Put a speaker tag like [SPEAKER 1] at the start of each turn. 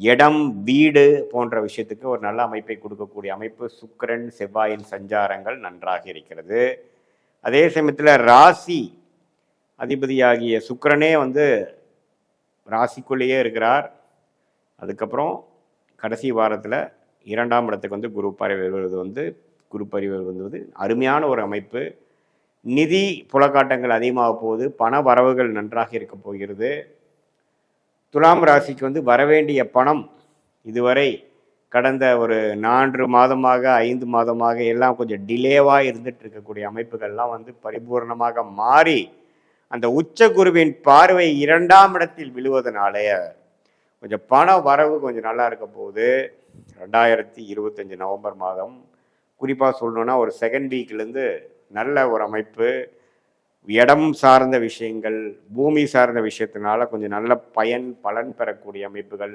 [SPEAKER 1] இடம், வீடு போன்ற விஷயத்துக்கு ஒரு நல்ல அமைப்பை கொடுக்கக்கூடிய அமைப்பு சுக்கிரன், செவ்வாயின் சஞ்சாரங்கள் நன்றாக இருக்கிறது. அதே சமயத்தில் ராசி அதிபதியாகிய சுக்கிரனே வந்து ராசிக்குள்ளேயே இருக்கிறார். அதுக்கப்புறம் கடைசி வாரத்தில் 2ஆம் இடத்துக்கு வந்து குரு பரிவு வருவது அருமையான ஒரு அமைப்பு. நிதி புலக்காட்டங்கள் அதிகமாக போகுது, பண வரவுகள் நன்றாக இருக்க போகிறது. துலாம் ராசிக்கு வந்து வரவேண்டிய பணம் இதுவரை கடந்த ஒரு 4 மாதமாக 5 மாதமாக எல்லாம் கொஞ்சம் டிலேவாக இருந்துட்டு இருக்கக்கூடிய அமைப்புகள்லாம் வந்து பரிபூர்ணமாக மாறி அந்த உச்ச குருவின் பார்வை 2ஆம் இடத்தில் விழுவதனாலே கொஞ்சம் பண வரவு கொஞ்சம் நல்லா இருக்க போகுது. 2025 நவம்பர் மாதம் குறிப்பாக சொல்லணுன்னா ஒரு செகண்ட் வீக்லேருந்து நல்ல ஒரு அமைப்பு. இடம் சார்ந்த விஷயங்கள், பூமி சார்ந்த விஷயத்தினால கொஞ்சம் நல்ல பலன் பெறக்கூடிய அமைப்புகள்,